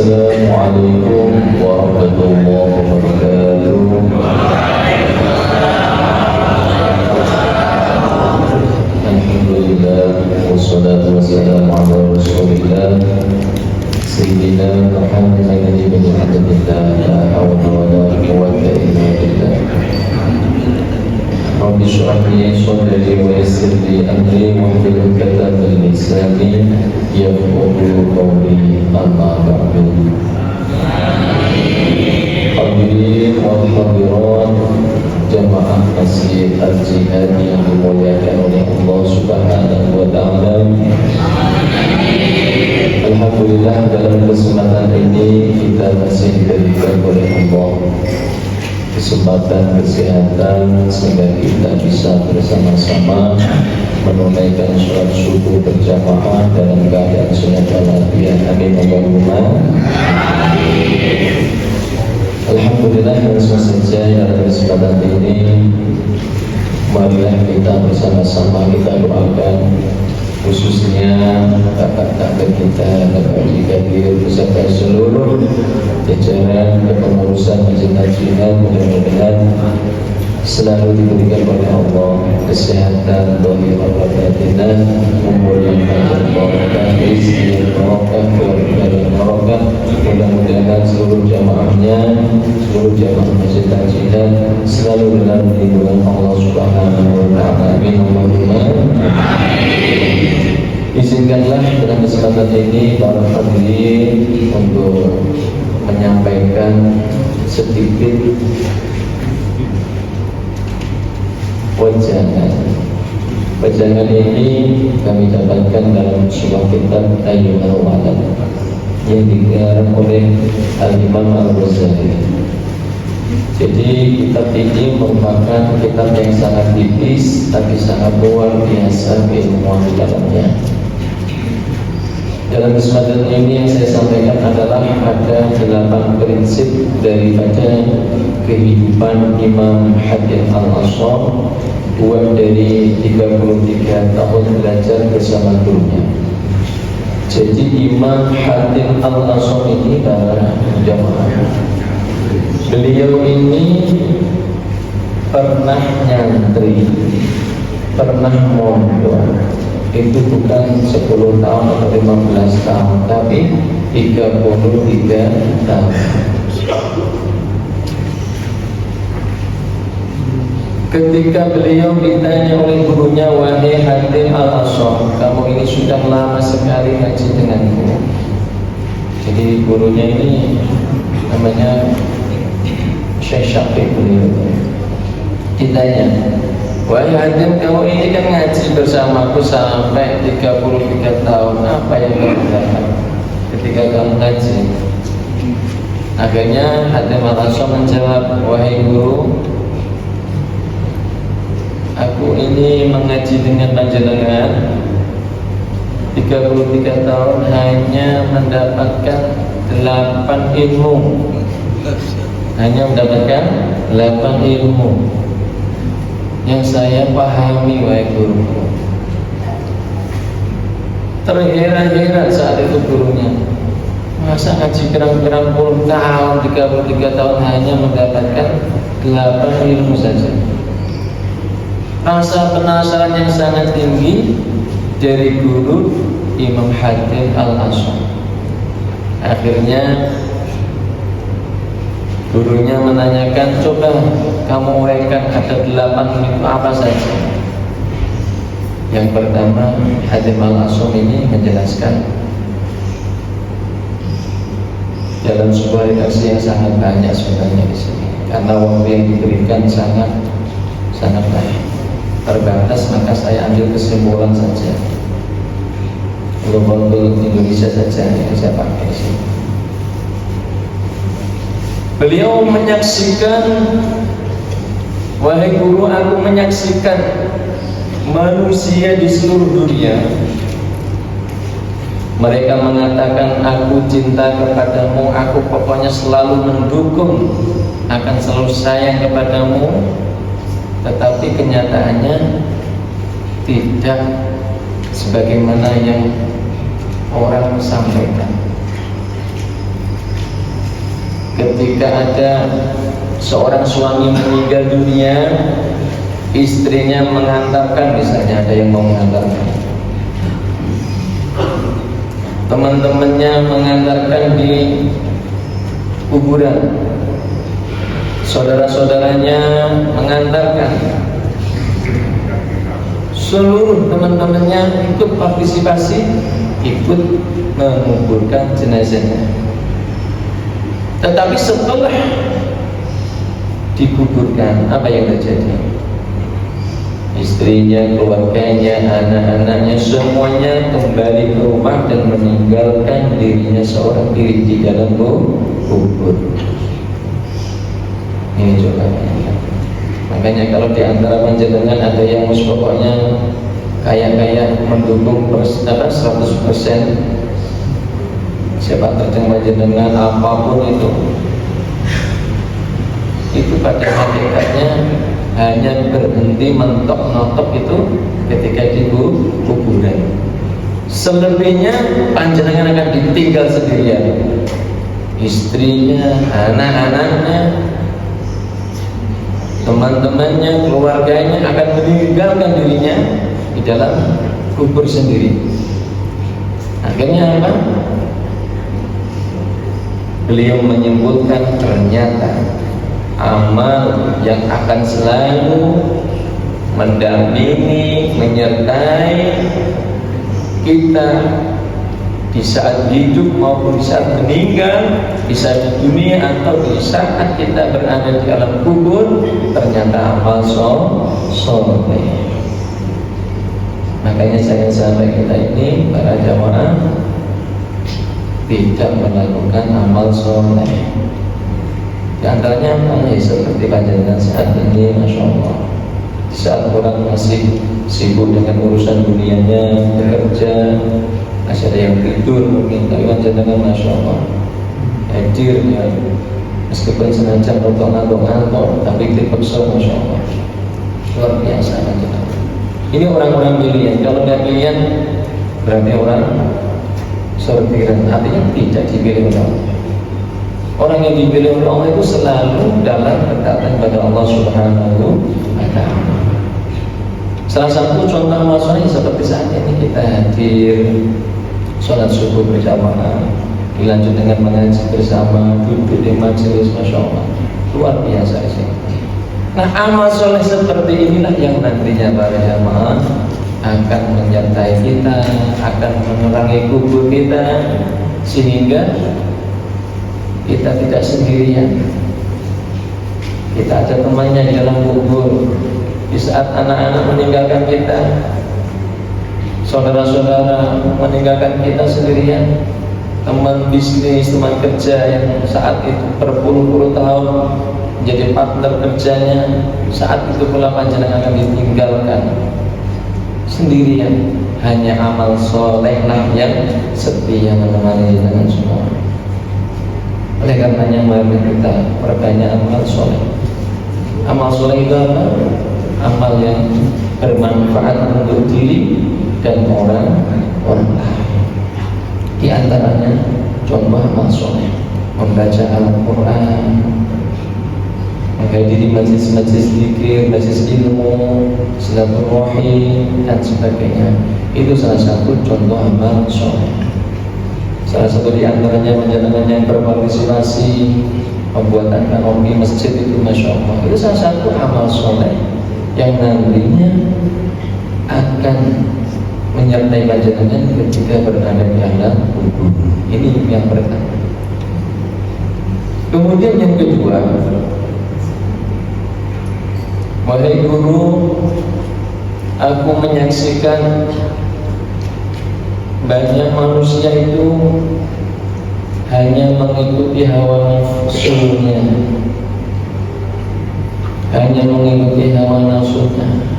Assalamualaikum warahmatullahi wabarakatuh. Alhamdulillah, wassalatu wassalamu ala rasulillah Sayyidina Muhammadin ibn Abdillah, la hawla wa la quwwata illa billah. Rabbi shrah li sadri wa yassir li amri wahlul 'uqdatam min lisani yafqahu qawli. Amma ba'du. Hadirin wal hadirat jamaah masjid al-jihad yang dimuliakan oleh Allah Subhanahu wa ta'ala. Alhamdulillah, dalam kesempatan ini kita masih diberikan oleh Allah kesempatan kesehatan sehingga kita bisa bersama-sama menunaikan sholat subuh berjamaah dalam keadaan sehat walafiat. Amin Allahumma. Alhamdulillah, langsung saja dalam kesempatan ini marilah kita bersama-sama kita doakan khususnya kakak-kakak kita, kakak brigadir beserta seluruh jajaran kepengurusan Majelis Jihad, mudah-mudahan selalu diberikan oleh Allah kesehatan, dhahir wa batin, umur yang panjang, barakah, rezeki yang barokah, keluarga yang barokah. Mudah-mudahan seluruh jamaahnya, seluruh jamaah Majelis Jihad selalu dalam lindungan Allah Subhanahu wa ta'ala. Amin Allahumma. Izinkanlah dalam kesempatan ini para hadirin untuk menyampaikan sedikit Wajangan ini kami dapatkan dalam sebuah kitab Ayyuhal Walad yang dikarang oleh Al-Imam Al-Ghazali. Jadi kitab ini merupakan kitab yang sangat tipis tapi sangat luar biasa keilmuan di dalamnya. Dalam kesempatan ini yang saya sampaikan adalah ada 8 prinsip daripada kehidupan Imam Hatim Al-Asham, buat dari 33 tahun belajar bersama gurunya. Jadi Imam Hatim Al-Asham ini adalah jamaah. Beliau ini pernah nyantri, pernah mondok. Itu bukan 10 tahun atau 15 tahun, tapi 33 tahun. Ketika beliau ditanya oleh gurunya, wahai Hatim Al-Asham, kamu ini sudah lama sekali ngaji denganku. Jadi gurunya ini namanya Syekh Syafiq. Beliau ditanya, wahai Hatim, kamu ini kan ngaji bersamaku sampai 33 tahun, apa yang kamu dapat ketika kamu ngaji? Akhirnya Hatim Al-Asham menjawab, wahai guru, aku ini mengaji dengan panjenengan 33 tahun hanya mendapatkan 8 ilmu. Hanya mendapatkan 8 ilmu yang saya pahami, wahai guru. Terheran-heran saat itu gurunya, masa ngaji berang-berang puluh tahun, 33 tahun hanya mendapatkan 8 ilmu saja. Rasa penasaran yang sangat tinggi dari guru Imam Hatim Al-Asham. Akhirnya gurunya menanyakan, coba kamu uraikan ada 8 ilmu apa saja. Yang pertama, Hatim Al-Asham ini menjelaskan dalam sebuah redaksi yang sangat banyak sebenarnya di sini, karena waktu yang diberikan sangat banyak, terbatas, maka saya ambil kesimpulan saja. Untuk Indonesia saja yang saya pakai di sini. Beliau menyaksikan, wahai guru, aku menyaksikan manusia di seluruh dunia. Mereka mengatakan, aku cinta kepadamu, aku pokoknya selalu mendukung, akan selalu sayang kepadamu. Tetapi kenyataannya tidak sebagaimana yang orang sampaikan. ketika ada seorang suami meninggal dunia, istrinya mengantarkan, misalnya ada yang mau mengantarkan, teman-temannya mengantarkan di kuburan, saudara-saudaranya mengantarkan, seluruh teman-temannya ikut partisipasi, ikut menguburkan jenazahnya. Tetapi setelah dikuburkan, apa yang terjadi? Istrinya, keluarganya, anak-anaknya, semuanya kembali ke rumah dan meninggalkan dirinya seorang diri di dalam kubur. Ini juga. Makanya kalau di antara panjenengan ada yang pokoknya kayak mendukung 100%, siapa terjeng panjenengan apapun itu pada hakikatnya hanya berhenti mentok notok itu ketika di kuburan. Selebihnya panjenengan akan ditinggal sendirian, istrinya, anak-anaknya, teman-temannya, keluarganya akan meninggalkan dirinya di dalam kubur sendiri. Akhirnya apa? Beliau menyimpulkan ternyata amal yang akan selalu mendampingi, menyertai kita di saat hidup maupun di saat meninggal, bisa di dunia atau di saat kita berada di alam kubur, ternyata amal soleh. Makanya jangan sampai kita ini para jamaah tidak melakukan amal soleh. Di antaranya seperti panjenengan saat ini, masya Allah, di saat orang masih sibuk dengan urusan dunianya, bekerja, masih ada yang tidur mungkin, tapi panjenengan masya Allah hadir ya, meskipun sengaja ngantuk, tapi dipaksa, masya Allah, luar biasa panjenengan. Ini orang-orang pilihan. Kalau tidak pilihan berarti orang sortiran, artinya tidak dipilih oleh Allah. Orang yang dipilih oleh Allah itu selalu dalam ketaatan kepada Allah Subhanahu wa ta'ala. Salah satu contoh amal soleh seperti saat ini kita hadir sholat subuh berjamaah, dilanjut dengan mengaji bersama, duduk di majelis, masya Allah, luar biasa sih. Nah, amal soleh seperti inilah yang nantinya para jamaah akan menyertai kita, akan menerangi kubur kita, sehingga kita tidak sendirian. Kita ada temannya di dalam kubur. Di saat anak-anak meninggalkan kita, saudara-saudara meninggalkan kita sendirian, teman bisnis, teman kerja yang saat itu berpuluh-puluh tahun menjadi partner kerjanya, saat itu pula panjenengan akan ditinggalkan sendirian. Hanya amal soleh lah yang setia menemani dengan semua. Oleh karenanya mari kita perbanyak amal soleh. Amal soleh itu apa? Amal yang bermanfaat untuk diri dan orang lain. Di antaranya contoh amal soleh, membaca Al-Quran, menghadiri majlis-majlis zikir, majlis ilmu, silaturahim dan sebagainya. Itu salah satu contoh amal soleh. Salah satu di antaranya panjenengan yang berpartisipasi pembuatan kanopi masjid itu, masya Allah, itu salah satu amal soleh yang nantinya akan menyertai panjenengan ketika berada di alam kubur. Ini yang pertama. Kemudian yang kedua, wahai guru, aku menyaksikan banyak manusia itu hanya mengikuti hawa nafsunya, hanya mengikuti hawa nafsunya.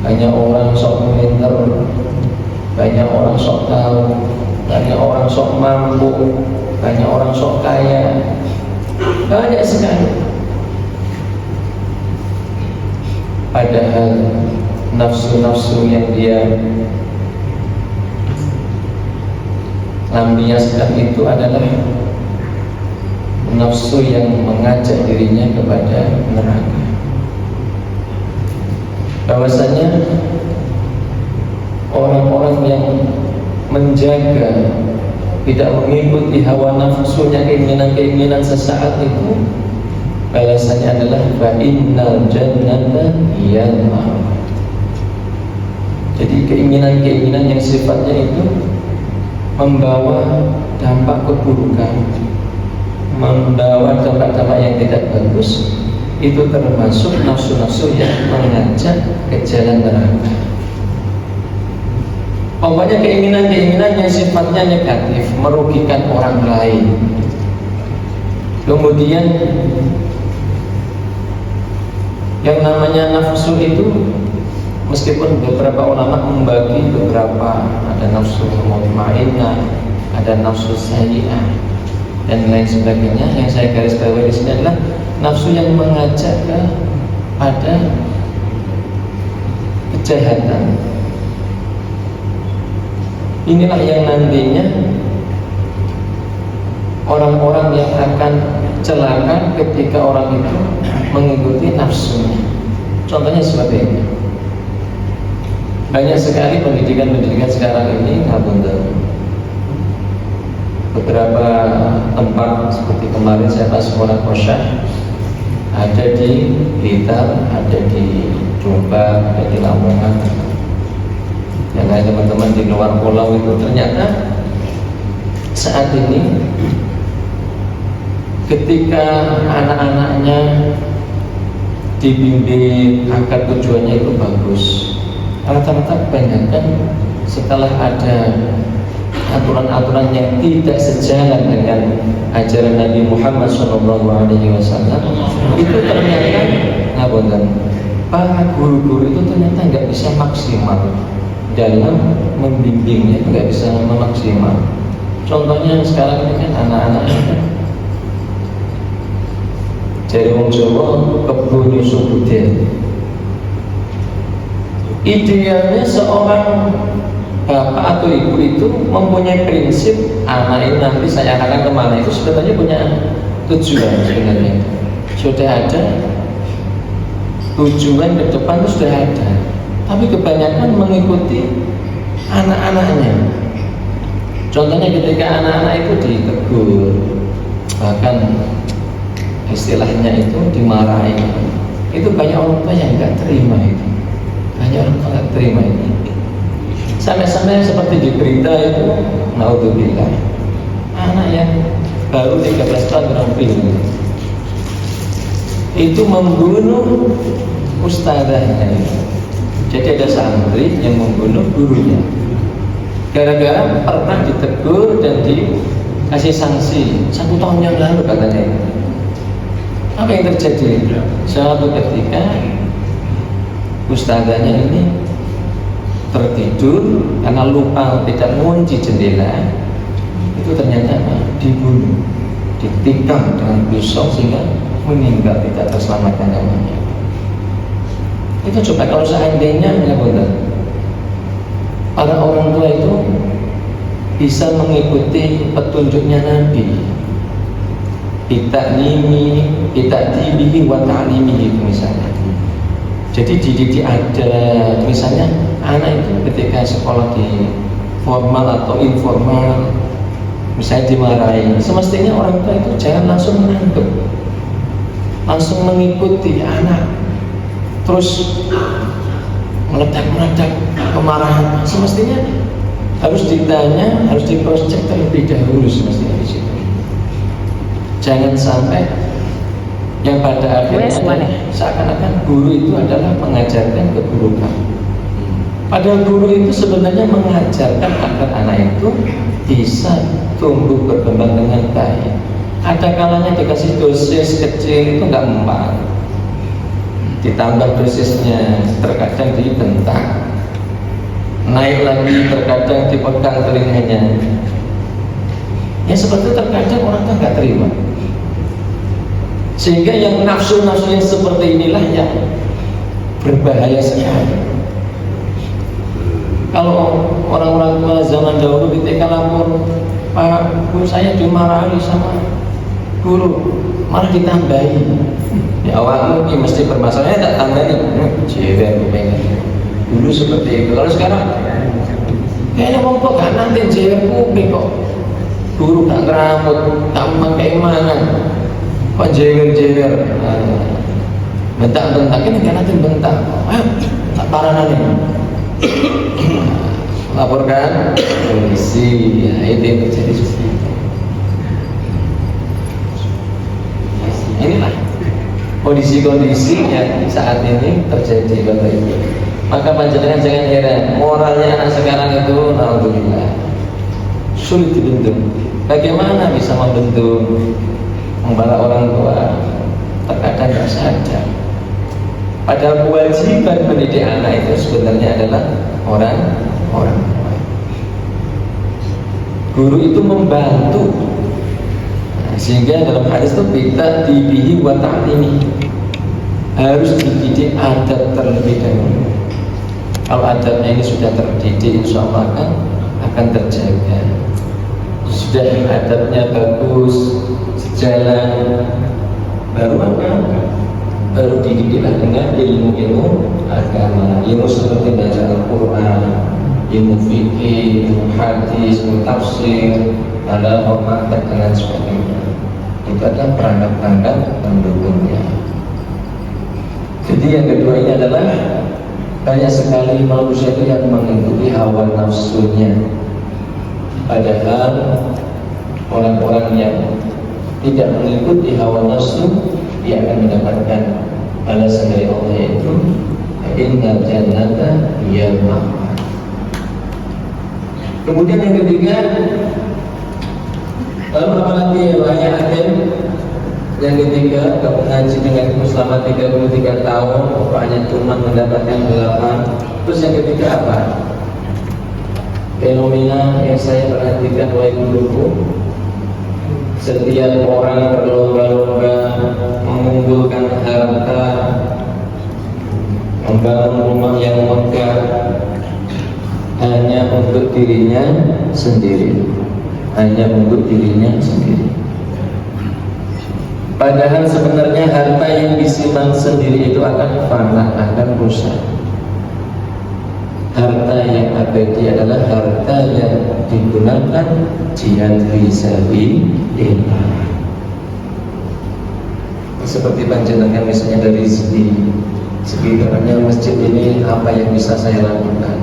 Banyak orang sok pinter, banyak orang sok tahu, banyak orang sok mampu, banyak orang sok kaya, banyak sekali. Padahal nafsu-nafsu yang dia lampiaskan itu adalah nafsu yang mengajak dirinya kepada neraka. Bahwasanya orang-orang yang menjaga, tidak mengikuti hawa nafsunya, keinginan-keinginan sesaat itu, balasannya adalah fa'innal jannata hiyal ma'wa. Jadi keinginan-keinginan yang sifatnya itu membawa dampak keburukan, membawa dampak-dampak yang tidak bagus, itu termasuk nafsu-nafsu yang mengajak ke jalan neraka. Pokoknya keinginan-keinginan yang sifatnya negatif, merugikan orang lain. Kemudian yang namanya nafsu itu, meskipun beberapa ulama membagi beberapa, ada nafsu mutmainnah, ada nafsu sayyi'ah dan lain sebagainya. Yang saya garis bawahi di sini adalah nafsu yang mengajak pada kejahatan. Inilah yang nantinya orang-orang yang akan celaka ketika orang itu mengikuti nafsunya. Contohnya seperti ini. Banyak sekali pendidikan-pendidikan sekarang ini, beberapa tempat seperti kemarin saya pas sekolah kosyah, ada di Blitar, ada di Jombang, ada di Lamongan. Yang lain teman-teman di luar pulau itu, ternyata saat ini ketika anak-anaknya dibimbing agar tujuannya itu bagus, rata-rata kebanyakan setelah ada aturan-aturan yang tidak sejalan dengan ajaran Nabi Muhammad SAW, itu ternyata para guru-guru itu ternyata nggak bisa maksimal dalam membimbingnya, nggak bisa memaksimal. Contohnya sekarang ini kan anak-anaknya kan dari wong Jawa kebun nyusu budel. Idealnya seorang bapak atau ibu itu mempunyai prinsip, anak ini nanti saya akan kemana, itu sebenarnya punya tujuan. Sebenarnya sudah ada tujuan ke depan, itu sudah ada. Tapi kebanyakan mengikuti anak-anaknya. Contohnya ketika anak-anak itu ditegur, bahkan istilahnya itu dimarahi, itu banyak orang tua yang nggak terima itu. Banyak orang tua nggak terima itu. Sampai-sampai seperti di berita itu, naudzubillah, anak yang baru 13 tahun ramping itu membunuh ustadzahnya itu. Jadi ada santri yang membunuh gurunya gara-gara pernah ditegur dan dikasih sanksi 1 tahun yang lalu katanya. Apa yang terjadi? Suatu ketika ustadzahnya ini tertidur karena lupa tidak mengunci jendela, itu ternyata dibunuh, ditikam dengan pisau sehingga meninggal, tidak terselamatkan nyawanya. Itu coba kalau seandainya para orang tua itu bisa mengikuti petunjuknya Nabi, bitakdibihi wa ta'limihi misalnya. Jadi dididik ada, misalnya anak itu ketika sekolah di formal atau informal, misalnya dimarahi, semestinya orang tua itu jangan langsung menangkap, langsung mengikuti anak terus meledak-meledak kemarahan. Semestinya harus ditanya, harus di cross check terlebih dahulu semestinya di situ. Jangan sampai yang pada akhirnya seakan-akan guru itu adalah mengajarkan keburukan. Padahal guru itu sebenarnya mengajarkan agar anak itu bisa tumbuh berkembang dengan baik. Ada kalanya dikasih dosis kecil itu nggak mempan, ditambah dosisnya, terkadang dibentak, naik lagi, terkadang dipegang telinganya. Ya seperti itu terkadang orang kan nggak terima. Sehingga yang nafsu-nafsu yang seperti inilah yang berbahaya sekali. Kalau orang-orang tua zaman dahulu ketika lapor, Pak, Bu saya dimarahi sama guru malah ditambahi. Ya awalnya ini mesti permasalahannya tak tambahi, cewek aku pengen. Dulu seperti itu. Kalau sekarang kayaknya mau kok gak nanti cewek kuping kok. Guru gak ngeramut, tak pakai mana. Kok jewer-jewer. Bentak-bentak ini kan nanti bentak. Ayo, tak paranan ini. Laporkan polisi. Ya, itu yang terjadi seperti itu. Inilah kondisi-kondisi yang saat ini terjadi Bapak Ibu. Maka panjenengan jangan heran, moralnya anak sekarang itu alhamdulillah sulit dibendung. Bagaimana bisa membendung para orang tua? Terkadang tidak sadar. Padahal kewajiban mendidik anak itu sebenarnya adalah orang tua. Guru itu membantu. Sehingga dalam hadis itu kita dibihi wa ta'limi, harus dididik adab terlebih dahulu. Kalau adabnya ini sudah terdidik, insya Allah akan terjaga. Sudah adabnya bagus, sejalan, baru apa? Baru dididiklah dengan ilmu-ilmu agama, ilmu seperti baca Al-Quran, ilmu fikih, ilmu hadis, ilmu tafsir, ada hormat dan sebagainya. Itu adalah perangkat-perangkat pendukungnya. Jadi yang kedua ini adalah banyak sekali manusia itu yang mengikuti hawa nafsunya. Padahal orang-orang yang tidak mengikuti hawa nafsu, dia akan mendapatkan balasan dari Allah, yaitu innal jannata hiyal ma'wa. Kemudian yang ketiga, lalu apalagi banyak agen. Yang ketiga, kamu ngaji denganku selama 33 tahun, rupanya cuma mendapatkan 8. Terus yang ketiga apa? Fenomena yang saya perhatikan wahai guruku, setiap orang berlomba-lomba mengumpulkan harta, membangun rumah yang megah hanya untuk dirinya sendiri, hanya untuk dirinya sendiri. Padahal sebenarnya harta yang disimpan sendiri itu akan fana, akan rusak. Harta yang abadi adalah harta yang digunakan jihad fisabilillah. Seperti panjenengan misalnya dari sekitarnya masjid ini, apa yang bisa saya lakukan?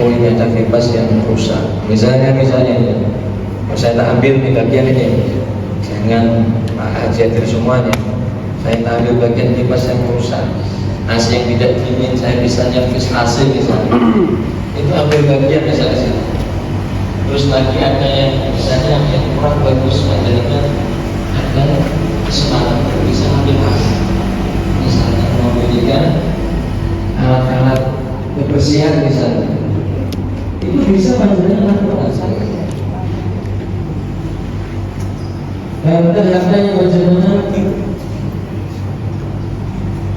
Oh, ini ada kipas yang rusak. Misalnya ini, saya tak ambil di bagian ini. Jangan Haji hadir semuanya. Saya tak ambil bagian kipas yang rusak. AC yang tidak dingin, saya bisa nyervis AC misalnya. Itu ambil bagian misalnya sih. Terus lagi ada yang misalnya yang kurang bagus, panjenengan ada semangat bisa ambil AC. Misalnya memberikan alat-alat kebersihan misalnya. Itu bisa panjenengan lakukan saja. Harta yang panjenengan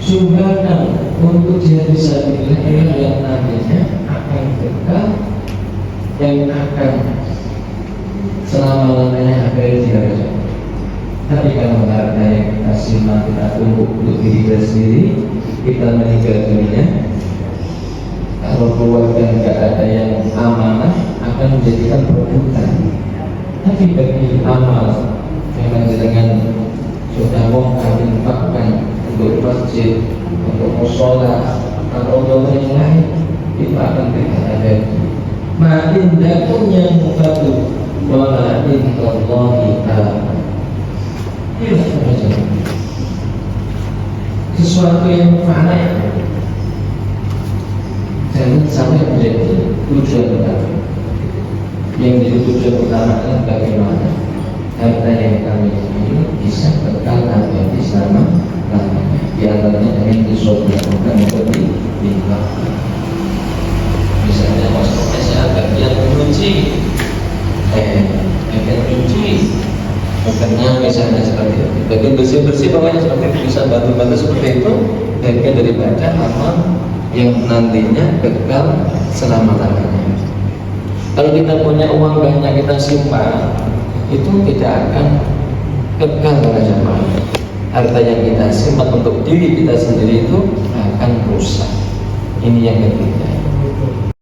sumbangkan untuk jihad fisabilillah ini yang nantinya akan kekal, yang akan selama-lamanya ada di akhirat. Tapi kalau harta yang kita simpan, kita tumpuk untuk diri kita sendiri, kita meninggal dunia, kalau keluarga tidak ada yang amanah, akan menjadikan perebutan. Tapi bagi amal yang dengan sudah mau infakkan untuk masjid, untuk musola, atau untuk yang lain, itu akan tidak ada. Makin dakunya mufadu, walakin Allahi ta'ala. Inilah saja sesuatu yang fana, jangan sampai menjadi tujuan utama. Yang jadi tujuan utama adalah bagaimana harta yang kami ini bisa kekal abadi selama-lamanya. Di antaranya dengan disodorkan seperti infak. Misalnya maksudnya saya bagian mencuci, bagian mencuci, bukannya misalnya seperti itu. Bagian bersih-bersih pokoknya seperti itu, bisa bantu-bantu seperti itu. Bagian daripada amal yang nantinya kekal selama-lamanya. Kalau kita punya uang banyak kita simpan, itu tidak akan kekal para jamaah. Harta yang kita simpan untuk diri kita sendiri itu akan rusak. Ini yang ketiga.